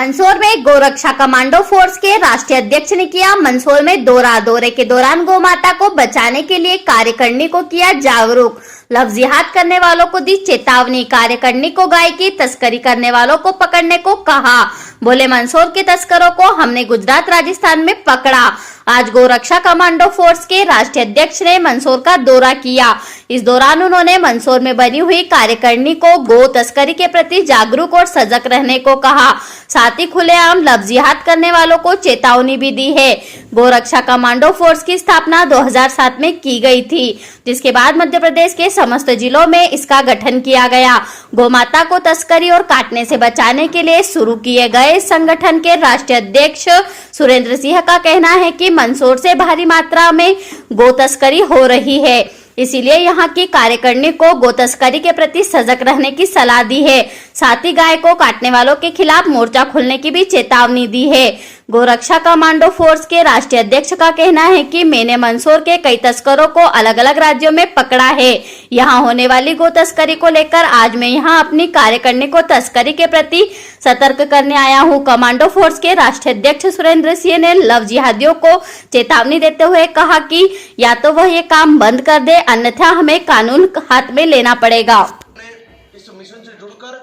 मंदसौर में गोरक्षा commando force के राष्ट्रीय अध्यक्ष ने किया मंदसौर में दौरे के दौरान गौ माता को बचाने के लिए कार्यकारिणी को किया जागरूक। लफ्ज जिहाद करने वालों को दी चेतावनी। कार्यकारिणी को गाय की तस्करी करने वालों को पकड़ने को कहा। बोले, मंदसौर के तस्करों को हमने गुजरात राजस्थान में पकड़ा। आज गोरक्षा कमांडो फोर्स के राष्ट्रीय अध्यक्ष ने मंदसौर का दौरा किया। इस दौरान उन्होंने मंदसौर में बनी हुई कार्यकारिणी को गो तस्करी के प्रति जागरूक और सजग रहने को कहा। साथ ही खुलेआम लफ्ज जिहाद करने वालों को चेतावनी भी दी है। गोरक्षा कमांडो फोर्स की स्थापना 2007 में की गई थी, जिसके बाद मध्य प्रदेश के समस्त जिलों में इसका गठन किया गया। गौ माता को तस्करी और काटने से बचाने के लिए शुरू किए गए इस संगठन के राष्ट्रीय अध्यक्ष सुरेंद्र सिंह का कहना है कि मंदसौर से भारी मात्रा में गो तस्करी हो रही है, इसीलिए यहाँ की कार्यकारिणी को गो तस्करी के प्रति सजग रहने की सलाह दी है। साथ ही गाय को काटने वालों के खिलाफ मोर्चा खोलने की भी चेतावनी दी है। गोरक्षा कमांडो फोर्स के राष्ट्रीय अध्यक्ष का कहना है कि मैंने मंदसौर के कई तस्करों को अलग अलग राज्यों में पकड़ा है। यहाँ होने वाली गो तस्करी को लेकर आज मैं यहाँ अपनी कार्यकारिणी को तस्करी के प्रति सतर्क करने आया हूँ। कमांडो फोर्स के राष्ट्रीय अध्यक्ष सुरेंद्र सिंह ने लव जिहादियों को चेतावनी देते हुए कहा कि या तो वह ये काम बंद कर दे, अन्यथा हमें कानून हाथ में लेना पड़ेगा। इस मिशन से जुड़कर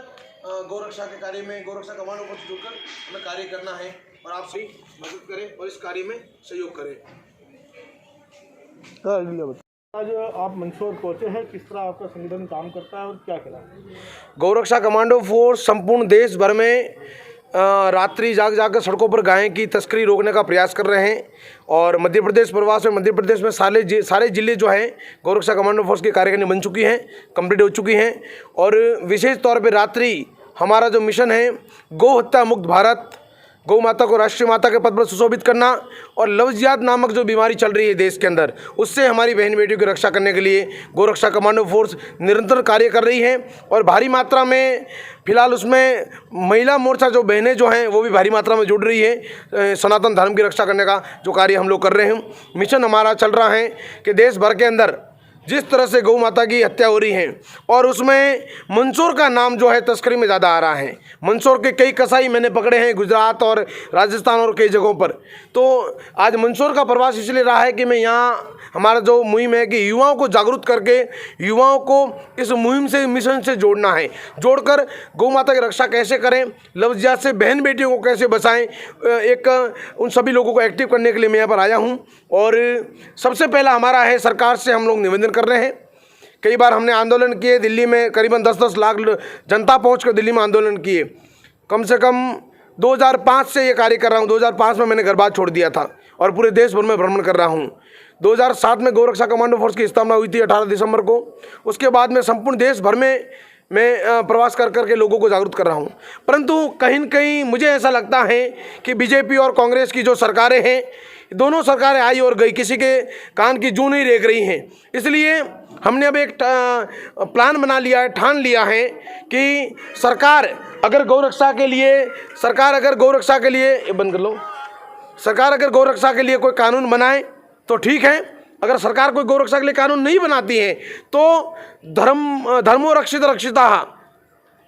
गोरक्षा के कार्य में, गोरक्षा कमांडो फोर्स से जुड़कर हमें कार्य करना है और आप सभी मदद करें और इस कार्य में सहयोग करें। आज आप मंदसौर पहुंचे हैं, किस तरह आपका संगठन काम करता है और क्या कहना है? गोरक्षा कमांडो फोर्स संपूर्ण देश भर में रात्रि जाकर सड़कों पर गाय की तस्करी रोकने का प्रयास कर रहे हैं और मध्य प्रदेश प्रवास में मध्य प्रदेश में सारे जिले जो हैं गोरक्षा कमांडो फोर्स की कार्यकारिणी बन चुकी हैं, कंप्लीट हो चुकी हैं। और विशेष तौर पर रात्रि हमारा जो मिशन है गौ हत्या मुक्त भारत, गौ माता को राष्ट्रीय माता के पद पर सुशोभित करना और लव जिहाद नामक जो बीमारी चल रही है देश के अंदर, उससे हमारी बहन बेटियों की रक्षा करने के लिए गोरक्षा कमांडो फोर्स निरंतर कार्य कर रही है। और भारी मात्रा में फिलहाल उसमें महिला मोर्चा जो बहनें जो हैं वो भी भारी मात्रा में जुड़ रही है। सनातन धर्म की रक्षा करने का जो कार्य हम लोग कर रहे हैं, मिशन हमारा चल रहा है कि देश भर के अंदर जिस तरह से गौ माता की हत्या हो रही है और उसमें मंदसौर का नाम जो है तस्करी में ज़्यादा आ रहा है। मंदसौर के कई कसाई मैंने पकड़े हैं गुजरात और राजस्थान और कई जगहों पर। तो आज मंदसौर का प्रवास इसलिए रहा है कि मैं यहाँ हमारा जो मुहिम है कि युवाओं को जागरूक करके युवाओं को इस मुहिम से, मिशन से जोड़ना है। जोड़कर गौ माता की रक्षा कैसे करें, लव जिहाद से बहन बेटियों को कैसे बचाएं, उन सभी लोगों को एक्टिव करने के लिए मैं यहाँ पर आया हूँ। और सबसे पहला हमारा है, सरकार से हम लोग निवेदन कर रहे हैं। कई बार हमने आंदोलन किए, दिल्ली में करीबन 10-10 लाख जनता पहुंचकर दिल्ली में आंदोलन किए। कम से कम 2005 से ये कार्य कर रहा हूं। 2005 में मैंने घर बार छोड़ दिया था और पूरे देश भर में भ्रमण कर रहा हूं। 2007 में गोरक्षा कमांडो फोर्स की स्थापना हुई थी 18 दिसंबर को। उसके बाद में संपूर्ण देश भर में मैं प्रवास कर करके लोगों को जागरूक कर रहा हूं। परंतु कहीं न कहीं मुझे ऐसा लगता है कि बीजेपी और कांग्रेस की जो सरकारें हैं, दोनों सरकारें आई और गई, किसी के कान की जू नहीं रेंग रही हैं। इसलिए हमने अब एक प्लान बना लिया है, ठान लिया है कि सरकार अगर गौरक्षा के लिए बंद कर लो, सरकार अगर गौरक्षा के लिए कोई कानून बनाए तो ठीक है। अगर सरकार कोई गौरक्षा के लिए कानून नहीं बनाती है तो धर्मो रक्षिता,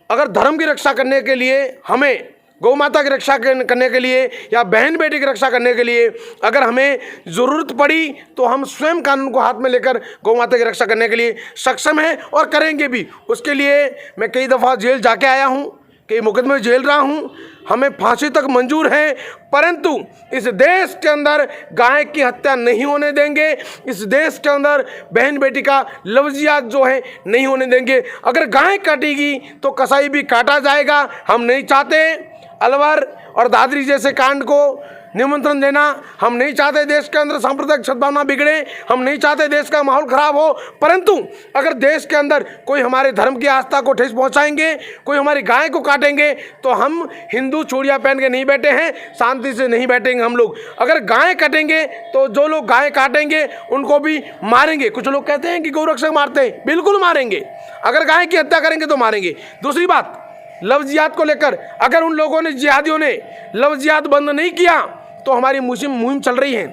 अगर धर्म की रक्षा करने के लिए, हमें गौ माता की रक्षा करने के लिए या बहन बेटी की रक्षा करने के लिए अगर हमें ज़रूरत पड़ी तो हम स्वयं कानून को हाथ में लेकर गौ माता की रक्षा करने के लिए सक्षम हैं और करेंगे भी। उसके लिए मैं कई दफ़ा जेल जाके आया हूँ, कई मुकदमे में जेल रहा हूँ, हमें फांसी तक मंजूर है। परंतु इस देश के अंदर गाय की हत्या नहीं होने देंगे, इस देश के अंदर बहन बेटी का लव जिहाद जो है नहीं होने देंगे। अगर गाय काटेगी तो कसाई भी काटा जाएगा। हम नहीं चाहते अलवर और दादरी जैसे कांड को निमंत्रण देना, हम नहीं चाहते देश के अंदर सांप्रदायिक सद्भावना बिगड़े, हम नहीं चाहते देश का माहौल खराब हो। परंतु अगर देश के अंदर कोई हमारे धर्म की आस्था को ठेस पहुंचाएंगे, कोई हमारी गाय को काटेंगे, तो हम हिंदू चूड़ियाँ पहन के नहीं बैठे हैं, शांति से नहीं बैठेंगे हम लोग। अगर गाय काटेंगे तो जो लोग गाय काटेंगे उनको भी मारेंगे। कुछ लोग कहते हैं कि गौरक्षक मारते हैं, बिल्कुल मारेंगे। अगर गाय की हत्या करेंगे तो मारेंगे। दूसरी बात, लव जिहाद को लेकर अगर उन लोगों ने, जिहादियों ने लव जिहाद बंद नहीं किया तो हमारी मुहिम चल रही है,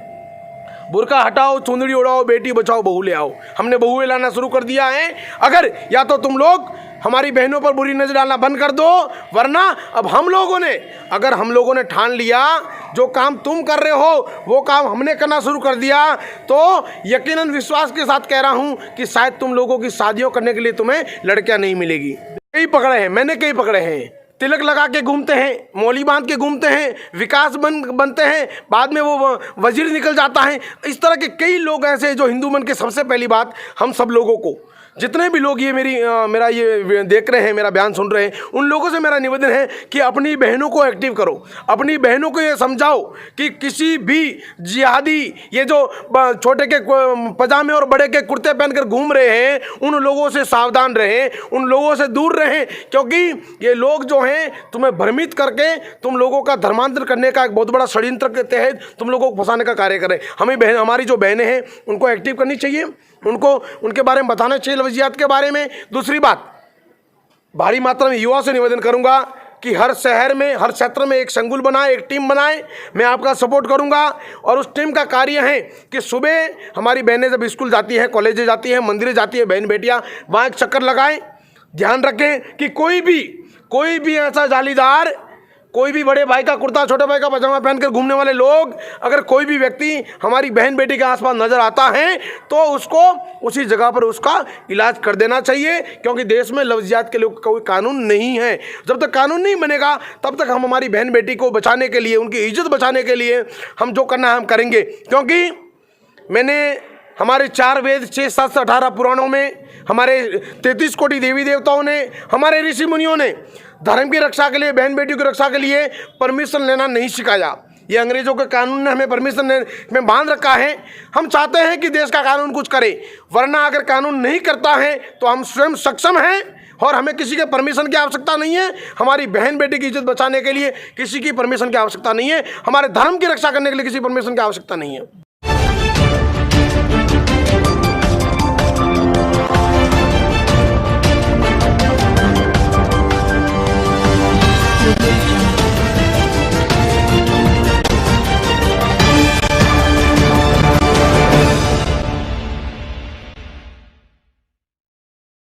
बुर्का हटाओ, चुंदड़ी उड़ाओ, बेटी बचाओ, बहू ले आओ। हमने बहुएं लाना शुरू कर दिया है। अगर या तो तुम लोग हमारी बहनों पर बुरी नज़र डालना बंद कर दो, वरना अब हम लोगों ने ठान लिया जो काम तुम कर रहे हो वो काम हमने करना शुरू कर दिया, तो यकीनन विश्वास के साथ कह रहा हूँ कि शायद तुम लोगों की शादियों करने के लिए तुम्हें लड़कियाँ नहीं मिलेगी। कई पकड़े हैं, मैंने कई पकड़े हैं, तिलक लगा के घूमते हैं, मौली बांध के घूमते हैं, विकास बनते हैं, बाद में वो वजीर निकल जाता है। इस तरह के कई लोग ऐसे जो हिंदू मन के। सबसे पहली बात, हम सब लोगों को, जितने भी लोग ये मेरा ये देख रहे हैं, मेरा बयान सुन रहे हैं, उन लोगों से मेरा निवेदन है कि अपनी बहनों को एक्टिव करो, अपनी बहनों को ये समझाओ कि किसी भी जिहादी, ये जो छोटे के पजामे और बड़े के कुर्ते पहनकर घूम रहे हैं, उन लोगों से सावधान रहें, उन लोगों से दूर रहें, क्योंकि ये लोग जो हैं तुम्हें भ्रमित करके तुम लोगों का धर्मांतर करने का एक बहुत बड़ा षड्यंत्र के तहत तुम लोगों को फंसाने का कार्य करें। हमारी जो बहनें हैं उनको एक्टिव करनी चाहिए, उनको उनके बारे में बताना चाहिए, लफ्ज़ियात के बारे में। दूसरी बात, भारी मात्रा में युवा से निवेदन करूंगा कि हर शहर में, हर क्षेत्र में एक संकुल बनाए, एक टीम बनाए। मैं आपका सपोर्ट करूंगा और उस टीम का कार्य है कि सुबह हमारी बहनें जब स्कूल जाती हैं, कॉलेज जाती हैं, मंदिर जाती हैं, बहन बेटियां वहाँ एक चक्कर लगाएं। ध्यान रखें कि कोई भी ऐसा जालीदार, कोई भी बड़े भाई का कुर्ता, छोटे भाई का पजामा पहनकर घूमने वाले लोग, अगर कोई भी व्यक्ति हमारी बहन बेटी के आसपास नजर आता है तो उसको उसी जगह पर उसका इलाज कर देना चाहिए, क्योंकि देश में लफ्ज़ियात के लिए कोई कानून नहीं है। जब तक कानून नहीं बनेगा तब तक हम हमारी बहन बेटी को बचाने के लिए, उनकी इज्जत बचाने के लिए हम जो करना है हम करेंगे। क्योंकि मैंने हमारे 4 वेद, 6 7 18 पुराणों में, हमारे 33 कोटि देवी देवताओं ने, हमारे ऋषि मुनियों ने धर्म की रक्षा के लिए, बहन बेटियों की रक्षा के लिए परमिशन लेना नहीं सिखाया। ये अंग्रेजों के कानून ने हमें परमिशन में बांध रखा है। हम चाहते हैं कि देश का कानून कुछ करे, वरना अगर कानून नहीं करता है तो हम स्वयं सक्षम हैं और हमें किसी के परमिशन की आवश्यकता नहीं है। हमारी बहन बेटी की इज्जत बचाने के लिए किसी की परमिशन की आवश्यकता नहीं है, हमारे धर्म की रक्षा करने के लिए किसी परमिशन की आवश्यकता नहीं है।